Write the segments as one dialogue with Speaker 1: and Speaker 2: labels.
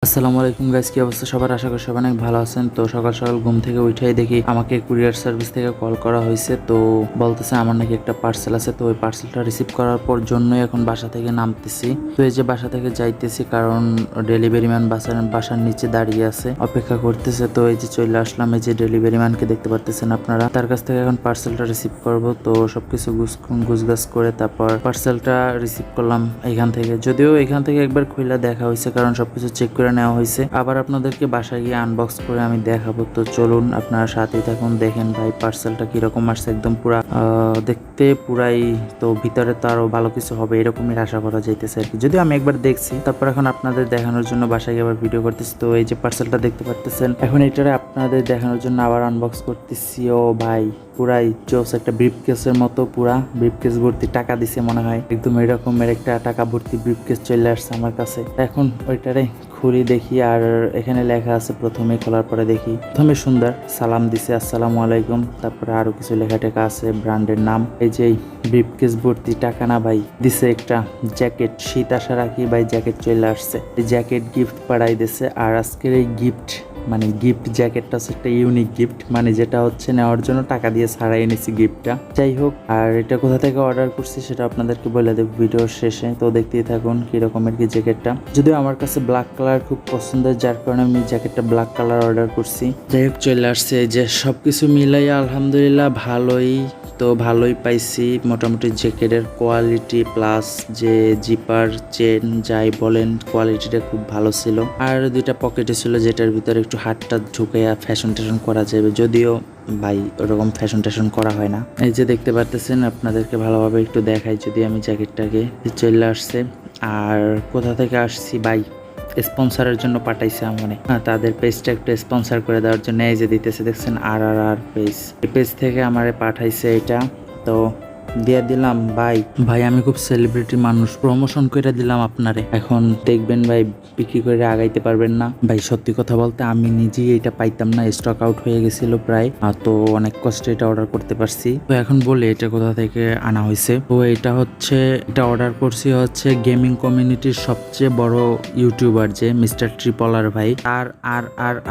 Speaker 1: আসসালামু আলাইকুম গাইস, কি অবস্থা সবার? আশা করি সবাই অনেক ভালো আছেন। তো সকাল সকাল ঘুম থেকে উঠেই দেখি আমাকে কুরিয়ার সার্ভিস থেকে কল করা হয়েছে। তো বলতেছে আমার নাকি একটা পার্সেল আছে, তো ওই পার্সেলটা রিসিভ করার পর জন্যই এখন বাসা থেকে নামতেছি। তো এই যে বাসা থেকে যাইতেছি, কারণ ডেলিভারি ম্যান বাসার নিচে দাঁড়িয়ে আছে, অপেক্ষা করতেছে। তো এই যে চলে আসলাম, এই যে ডেলিভারি ম্যানকে দেখতে পারতেছেন আপনারা, তার কাছ থেকে এখন পার্সেলটা রিসিভ করব। তো সবকিছু গুছগাছ করে তারপর পার্সেলটা রিসিভ করলাম এখান থেকে। যদিও এখান থেকে একবার খুলে দেখা হয়েছে, কারণ সবকিছু চেক করে নেওয়া হয়েছে। আবার আপনাদেরকে বাসায় গিয়ে আনবক্স করে আমি দেখাবো। তো চলুন আপনারা সাথেই থাকুন, দেখেন ভাই পার্সেলটা কিরকম আসছে। একদম পুরা দেখতে পুরাই, তো ভিতরে তো আরো ভালো কিছু হবে এরকমই আশা করা যাইতেছে আর কি। যদিও আমি একবার দেখছি, তারপর এখন আপনাদের দেখানোর জন্য বাসায় গিয়ে আবার ভিডিও করতেছি। তো এই যে পার্সেলটা দেখতে পারতেছেন, এখন এটারে আপনাদের দেখানোর জন্য আবার আনবক্স করতেছি। ও ভাই পুরাই জোস, একটা ব্রিফকেসের মতো, পুরা ব্রিফকেস ভর্তি টাকা দিছে মনে হয়। একদম এরকমের একটা টাকা ভর্তি ব্রিফকেস চলে আসছে আমার কাছে। এখন ওইটারে খুলি দেখি, আর এখানে লেখা আছে, প্রথমে খোলার পরে দেখি প্রথমে সুন্দর সালাম দিছে, আসসালামু আলাইকুম। তারপরে আরো কিছু লেখা টেখা আছে, ব্র্যান্ডের নাম। এই যে ব্রিফকেস ভর্তি টাকা না ভাই, দিছে একটা জ্যাকেট। শীত আসার আগে ভাই জ্যাকেট চলে আসছে, এই জ্যাকেট গিফট পাঠাই দিছে। আর আজকের এই গিফট মানে গিফট জ্যাকেটটা হচ্ছে একটা ইউনিক গিফট, মানে যেটা হচ্ছে নেওয়ার জন্য টাকা দিয়ে ছাড়াই এনেছি গিফটটা। যাই হোক, আর এটা কোথা থেকে অর্ডার করছি সেটা আপনাদেরকে বলে দেব ভিডিওর শেষে। তো দেখতেই থাকুন কি রকমের কি জ্যাকেটটা। যদিও আমার কাছে ব্ল্যাক কালার খুব পছন্দের, যার কারণে আমি জ্যাকেটটা ব্ল্যাক কালার অর্ডার করছি। যাই হোক, চলে আসছে। যে সবকিছু মিলাইয়া আলহামদুলিল্লাহ ভালোই, তো ভালোই পাইছি মোটামুটি। জ্যাকেটের কোয়ালিটি প্লাস যে জিপার চেন যাই বলেন, কোয়ালিটিটা খুব ভালো ছিল। আর দুইটা পকেটে ছিল, যেটার ভিতরে একটু হাতটা ঢুকে ফ্যাশন ট্যাশন করা যাবে। যদিও ভাই ওরকম ফ্যাশন ট্যাশন করা হয় না। এই যে দেখতে পারতেছেন, আপনাদেরকে ভালোভাবে একটু দেখাই যদি আমি জ্যাকেটটাকে। চলে আসছে। আর কোথা থেকে আসছি ভাই, স্পন্সরের জন্য পাঠাইছে মানে, তাদের পেজটা একটু স্পন্সর করে দেওয়ার জন্য এই যে দিতেছে, দেখছেন আর পেজ, এই পেজ থেকে আমারে পাঠাইছে এটা। তো দিয়ে দিলাম ভাই। ভাই আমি খুব সেলিব্রিটি মানুষ, প্রমোশন করে দিলাম আপনারে। এখন দেখবেন ভাই, বিক্রি করে আগাইতে পারবেন না ভাই। সত্যি কথা বলতে আমি নিজেই এটা পাইতাম না, স্টক আউট হয়ে গেছিল প্রায়। তো অনেক কষ্টে এটা অর্ডার করতে পারছি। তো এখন বলে এটা কোথা থেকে আনা হয়েছে। তো এটা হচ্ছে, এটা অর্ডার করছি হচ্ছে গেমিং কমিউনিটির সবচেয়ে বড় ইউটিউবার যে মিস্টার ট্রিপলার ভাই, তার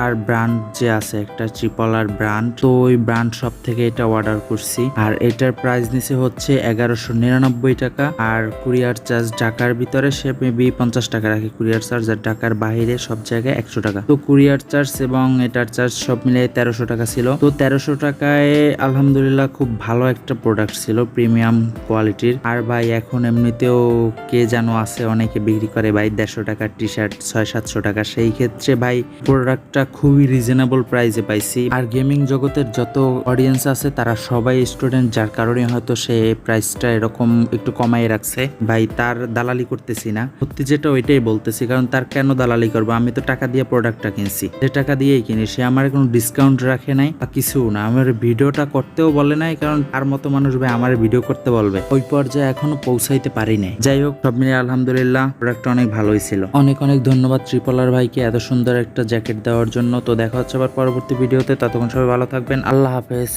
Speaker 1: আর ব্র্যান্ড যে আছে একটা ট্রিপলার ব্র্যান্ড, তো ওই ব্র্যান্ড শপ থেকে এটা অর্ডার করছি। আর এটার প্রাইস নিছে হচ্ছে 1199 টাকা। আর কুরিয়ার চার্জ ঢাকার ভিতরে সে মেবি 50 টাকা রাখে কুরিয়ার চার্জ, আর ঢাকার বাইরে সব জায়গায় 100 টাকা। তো কুরিয়ার চার্জ এবং এটার চার্জ সব মিলে 1300 টাকা ছিল। তো 1300 টাকায় আলহামদুলিল্লাহ খুব ভালো একটা প্রোডাক্ট ছিল, প্রিমিয়াম কোয়ালিটির। আর ভাই এখন এমনিতেও কে যেন আছে অনেকে বিক্রি করে ভাই 150 টাকার টি শার্ট 600-700 টাকা। সেই ক্ষেত্রে ভাই প্রোডাক্টটা খুবই রিজনেবল প্রাইসে পাইছি। আর গেমিং জগতের যত অডিয়েন্স আছে তারা সবাই স্টুডেন্ট, যার কারণে হয়তো সে প্রাইসটা এরকম একটু কমাই রাখছে ভাই। তার দালালি করতেছি না, সত্যি যেটা ওইটাই বলতেছি। কারণ তার কেন দালালি করবো, আমি তো টাকা দিয়ে প্রোডাক্টটা কিনছি, যে টাকা দিয়েই কিনি। সে আমার কোনো ডিসকাউন্ট রাখে নাই বা কিছু না, আমার ভিডিওটা করতেও বলে নাই। কারণ তার মতো মানুষ ভাই আমার ভিডিও করতে বলবে, ওই পর্যায়ে এখনো পৌঁছাইতে পারি নাই। যাই হোক, সব মিলে আলহামদুলিল্লাহ প্রোডাক্টটা অনেক ভালোই ছিল। অনেক অনেক ধন্যবাদ ট্রিপলার ভাইকে এত সুন্দর একটা জ্যাকেট দেওয়ার জন্য। তো দেখা হচ্ছে আবার পরবর্তী ভিডিওতে, ততক্ষণ সবাই ভালো থাকবেন, আল্লাহ হাফেজ।